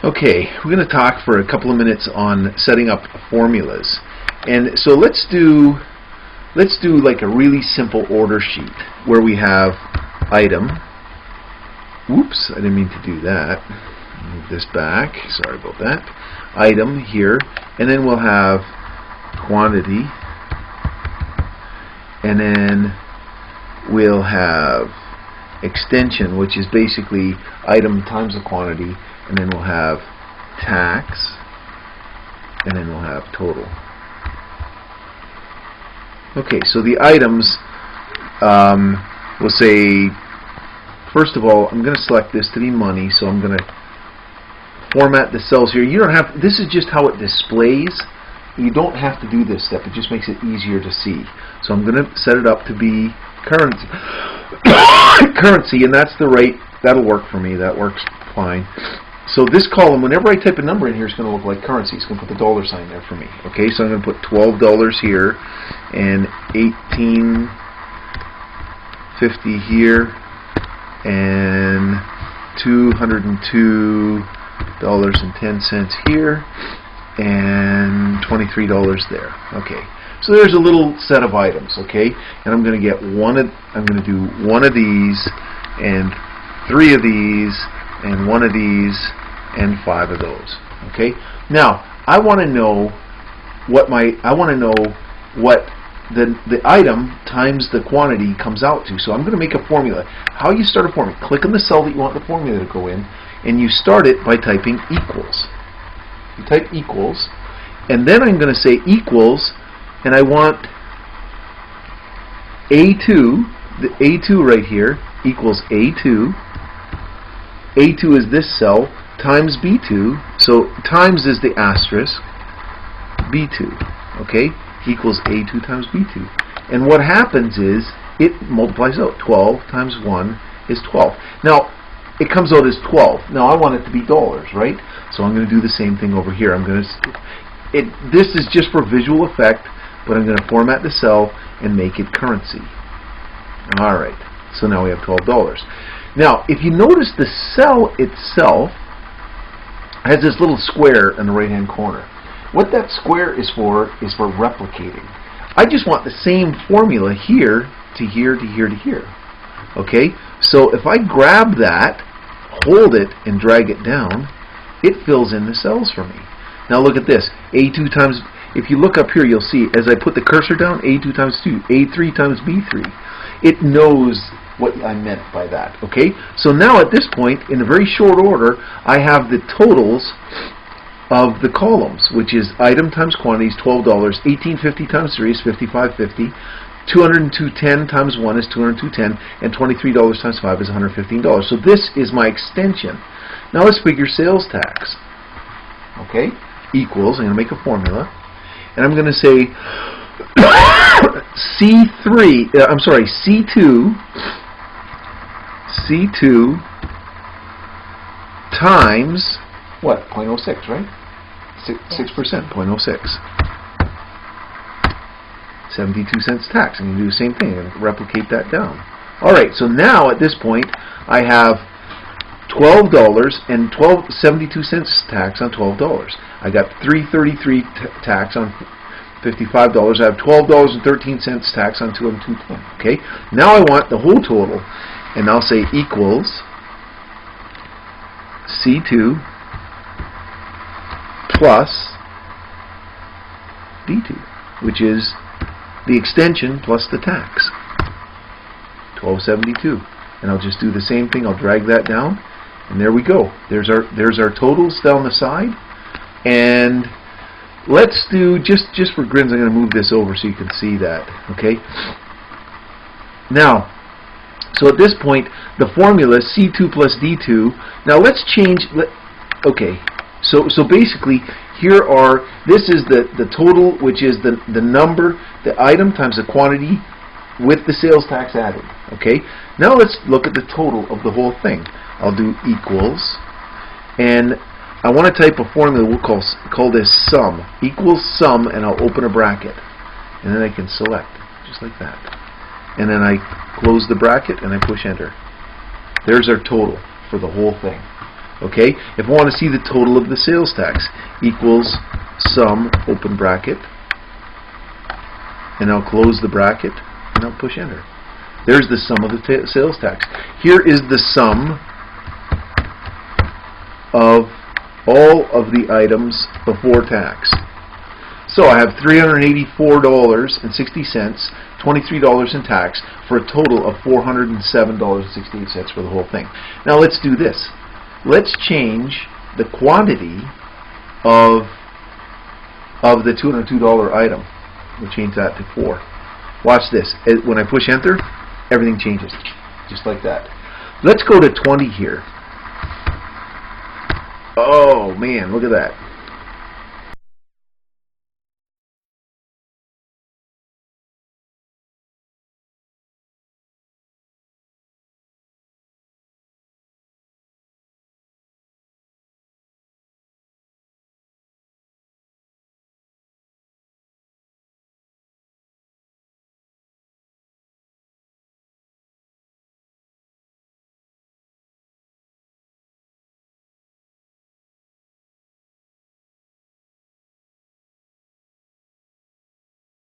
Okay, we're going to talk for a couple of minutes on setting up formulas. And so let's do like a really simple order sheet where we have item. Whoops, I didn't mean to do that. Move this back. Sorry about that. Item here, and then we'll have quantity, and then we'll have extension, which is basically item times the quantity, and then we'll have tax, and then we'll have total. Okay, so the items, we'll say, first of all, I'm going to select this to be money, so I'm going to format the cells here. You don't have, this is just how it displays. You don't have to do this step, it just makes it easier to see. So I'm going to set it up to be currency. Currency, and that's the right, that'll work for me, that works fine. So this column, whenever I type a number in here, it's going to look like currency. It's going to put the dollar sign there for me. Okay, so I'm going to put $12 here, and $18.50 here, and $202.10 here, and $23 there. Okay, so there's a little set of items. Okay, and I'm going to get I'm going to do one of these, and 3 of these, and 1 of these, and 5 of those. Okay. Now I want to know what the item times the quantity comes out to. So I'm going to make a formula. How you start a formula? Click on the cell that you want the formula to go in, and you start it by typing equals. You type equals, and then I'm going to say equals, and I want A2, the A2 right here equals A2. A2 is this cell times B2, so times is the asterisk, B2, okay, equals A2 times B2. And what happens is it multiplies out. 12 times 1 is 12. Now, it comes out as 12. Now, I want it to be dollars, right? So I'm going to do the same thing over here. This is just for visual effect, but I'm going to format the cell and make it currency. All right, so now we have $12. Now, if you notice, the cell itself has this little square in the right-hand corner. What that square is for replicating. I just want the same formula here to here to here to here. Okay? So if I grab that, hold it, and drag it down, it fills in the cells for me. Now look at this. A2 times, if you look up here, you'll see, as I put the cursor down, A2 times 2, A3 times B3. It knows what I meant by that. Okay, so now at this point, in a very short order, I have the totals of the columns, which is item times quantity is $12, $18.50 times 3 is $55.50, $202.10 times 1 is $202.10, and $23 times 5 is $115. So this is my extension. Now let's figure sales tax. Okay, equals, I'm going to make a formula, and I'm going to say C2 times what? 0.06, right? 6%, 0.06. 72 cents tax. I'm going to do the same thing and replicate that down. Alright, so now at this point I have $12 and 72 cents tax on $12. I got $3.33 tax on $55. I have $12.13 tax on $210. Okay, now I want the whole total, and I'll say equals C2 plus D2, which is the extension plus the tax, $12.72. And I'll just do the same thing. I'll drag that down, and there we go. There's our totals down the side. And let's do, just for grins, I'm going to move this over so you can see that. Okay. Now, so at this point, the formula is C2 plus D2. Now let's change. Okay. So basically, this is the total, which is the number, the item times the quantity with the sales tax added. Okay. Now let's look at the total of the whole thing. I'll do equals, and I want to type a formula we'll call this sum. Equals sum, and I'll open a bracket, and then I can select just like that, and then I close the bracket and I push enter. There's our total for the whole thing. Okay, if I want to see the total of the sales tax, equals sum, open bracket, and I'll close the bracket, and I'll push enter. There's the sum of the sales tax. Here is the sum of all of the items before tax. So I have $384.60, $23 in tax, for a total of $407.68 for the whole thing. Now let's do this. Let's change the quantity of the $202 item. We'll change that to 4. Watch this. When I push enter, everything changes, just like that. Let's go to 20 here. Oh man, look at that.